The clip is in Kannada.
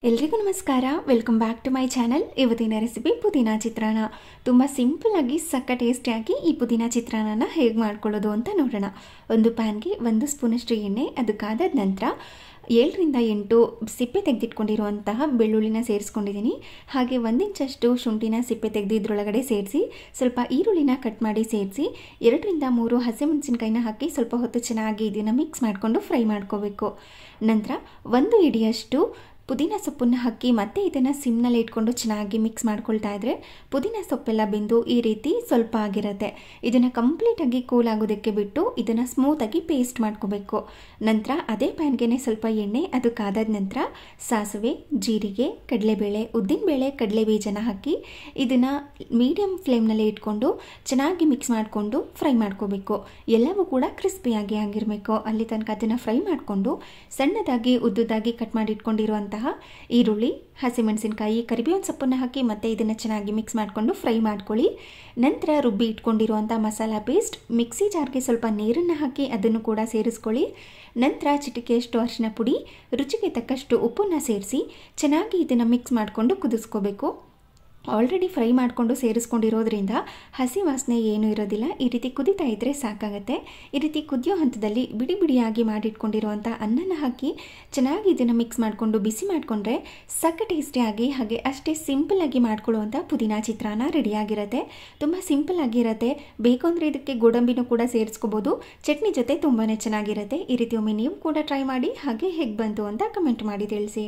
ಎಲ್ರಿಗೂ ನಮಸ್ಕಾರ. Welcome back to my channel. ಇವತ್ತಿನ ರೆಸಿಪಿ ಪುದೀನ ಚಿತ್ರಾನ್ನ. ತುಂಬ ಸಿಂಪಲ್ ಆಗಿ ಸಕ್ಕ ಟೇಸ್ಟಿಯಾಗಿ ಈ ಪುದೀನ ಚಿತ್ರಾನ್ನ ಹೇಗೆ ಮಾಡ್ಕೊಳ್ಳೋದು ಅಂತ ನೋಡೋಣ. ಒಂದು ಪ್ಯಾನ್ಗೆ 1 ಸ್ಪೂನಷ್ಟು ಎಣ್ಣೆ, ಅದಕ್ಕಾದ ನಂತರ 7ರಿಂದ 8 ಸಿಪ್ಪೆ ತೆಗೆದಿಟ್ಕೊಂಡಿರುವಂತಹ ಬೆಳ್ಳುಳ್ಳಿನ ಸೇರಿಸ್ಕೊಂಡಿದ್ದೀನಿ. ಹಾಗೆ 1 ಇಂಚಷ್ಟು ಶುಂಠಿನ ಸಿಪ್ಪೆ ತೆಗೆದು ಇದರೊಳಗಡೆ ಸೇರಿಸಿ, ಸ್ವಲ್ಪ ಈರುಳ್ಳಿನ ಕಟ್ ಮಾಡಿ ಸೇರಿಸಿ, 2ರಿಂದ 3 ಹಸಿಮೆಣಸಿನಕಾಯಿನ ಹಾಕಿ ಸ್ವಲ್ಪ ಹೊತ್ತು ಚೆನ್ನಾಗಿ ಇದನ್ನು ಮಿಕ್ಸ್ ಮಾಡಿಕೊಂಡು ಫ್ರೈ ಮಾಡ್ಕೋಬೇಕು. ನಂತರ 1 ಹಿಡಿಯಷ್ಟು ಪುದೀನ ಸೊಪ್ಪನ್ನು ಹಾಕಿ ಮತ್ತೆ ಇದನ್ನು ಸಿಮ್ನಲ್ಲಿ ಇಟ್ಕೊಂಡು ಚೆನ್ನಾಗಿ ಮಿಕ್ಸ್ ಮಾಡ್ಕೊಳ್ತಾ ಇದ್ರೆ ಪುದೀನ ಸೊಪ್ಪೆಲ್ಲ ಬೆಂದು ಈ ರೀತಿ ಸ್ವಲ್ಪ ಆಗಿರುತ್ತೆ. ಇದನ್ನು ಕಂಪ್ಲೀಟಾಗಿ ಕೂಲ್ ಆಗೋದಕ್ಕೆ ಬಿಟ್ಟು ಇದನ್ನು ಸ್ಮೂತಾಗಿ ಪೇಸ್ಟ್ ಮಾಡ್ಕೋಬೇಕು. ನಂತರ ಅದೇ ಪ್ಯಾನ್ಗೆ ಸ್ವಲ್ಪ ಎಣ್ಣೆ, ಅದಕ್ಕಾದ ನಂತರ ಸಾಸಿವೆ, ಜೀರಿಗೆ, ಕಡಲೆಬೇಳೆ, ಉದ್ದಿನಬೇಳೆ, ಕಡಲೆ ಬೀಜನ ಹಾಕಿ ಇದನ್ನು ಮೀಡಿಯಮ್ ಫ್ಲೇಮ್ನಲ್ಲಿ ಇಟ್ಕೊಂಡು ಚೆನ್ನಾಗಿ ಮಿಕ್ಸ್ ಮಾಡಿಕೊಂಡು ಫ್ರೈ ಮಾಡ್ಕೋಬೇಕು. ಎಲ್ಲವೂ ಕೂಡ ಕ್ರಿಸ್ಪಿಯಾಗಿ ಆಗಿರಬೇಕು. ಅಲ್ಲಿ ತನಕ ಅದನ್ನು ಫ್ರೈ ಮಾಡಿಕೊಂಡು ಸಣ್ಣದಾಗಿ ಉದ್ದುದಾಗಿ ಕಟ್ ಮಾಡಿ ಇಟ್ಕೊಂಡಿರುವಂಥ ಈರುಳ್ಳಿ, ಹಸಿಮೆಣಸಿನಕಾಯಿ, ಕರಿಬೇವಿನ ಸೊಪ್ಪನ್ನು ಹಾಕಿ ಮತ್ತೆ ಇದನ್ನು ಚೆನ್ನಾಗಿ ಮಿಕ್ಸ್ ಮಾಡಿಕೊಂಡು ಫ್ರೈ ಮಾಡ್ಕೊಳ್ಳಿ. ನಂತರ ರುಬ್ಬಿ ಇಟ್ಕೊಂಡಿರುವಂಥ ಮಸಾಲ ಪೇಸ್ಟ್ ಮಿಕ್ಸಿ ಜಾರ್ಗೆ ಸ್ವಲ್ಪ ನೀರನ್ನು ಹಾಕಿ ಅದನ್ನು ಕೂಡ ಸೇರಿಸ್ಕೊಳ್ಳಿ. ನಂತರ ಚಿಟಿಕೆಯಷ್ಟು ಅರಿಶಿನ ಪುಡಿ, ರುಚಿಗೆ ತಕ್ಕಷ್ಟು ಉಪ್ಪನ್ನು ಸೇರಿಸಿ ಚೆನ್ನಾಗಿ ಇದನ್ನು ಮಿಕ್ಸ್ ಮಾಡಿಕೊಂಡು ಕುದಿಸ್ಕೋಬೇಕು. ಆಲ್ರೆಡಿ ಫ್ರೈ ಮಾಡಿಕೊಂಡು ಸೇರಿಸ್ಕೊಂಡಿರೋದ್ರಿಂದ ಹಸಿ ವಾಸನೆ ಏನೂ ಇರೋದಿಲ್ಲ. ಈ ರೀತಿ ಕುದಿತಾ ಇದ್ದರೆ ಸಾಕಾಗುತ್ತೆ. ಈ ರೀತಿ ಕುದಿಯೋ ಹಂತದಲ್ಲಿ ಬಿಡಿ ಬಿಡಿಯಾಗಿ ಮಾಡಿಟ್ಕೊಂಡಿರುವಂಥ ಅನ್ನನ ಹಾಕಿ ಚೆನ್ನಾಗಿ ಇದನ್ನು ಮಿಕ್ಸ್ ಮಾಡಿಕೊಂಡು ಬಿಸಿ ಮಾಡಿಕೊಂಡ್ರೆ ಸಕ್ಕ ಟೇಸ್ಟಿಯಾಗಿ ಹಾಗೆ ಅಷ್ಟೇ ಸಿಂಪಲ್ಲಾಗಿ ಮಾಡ್ಕೊಳ್ಳುವಂಥ ಪುದೀನ ಚಿತ್ರಾನ್ನ ರೆಡಿಯಾಗಿರುತ್ತೆ. ತುಂಬ ಸಿಂಪಲ್ ಆಗಿರುತ್ತೆ. ಬೇಕು ಅಂದರೆ ಇದಕ್ಕೆ ಗೋಡಂಬಿನೂ ಕೂಡ ಸೇರಿಸ್ಕೋಬೋದು. ಚಟ್ನಿ ಜೊತೆ ತುಂಬಾ ಚೆನ್ನಾಗಿರುತ್ತೆ. ಈ ರೀತಿ ಒಮ್ಮೆ ನೀವು ಕೂಡ ಟ್ರೈ ಮಾಡಿ, ಹಾಗೆ ಹೇಗೆ ಬಂತು ಅಂತ ಕಮೆಂಟ್ ಮಾಡಿ ತಿಳಿಸಿ.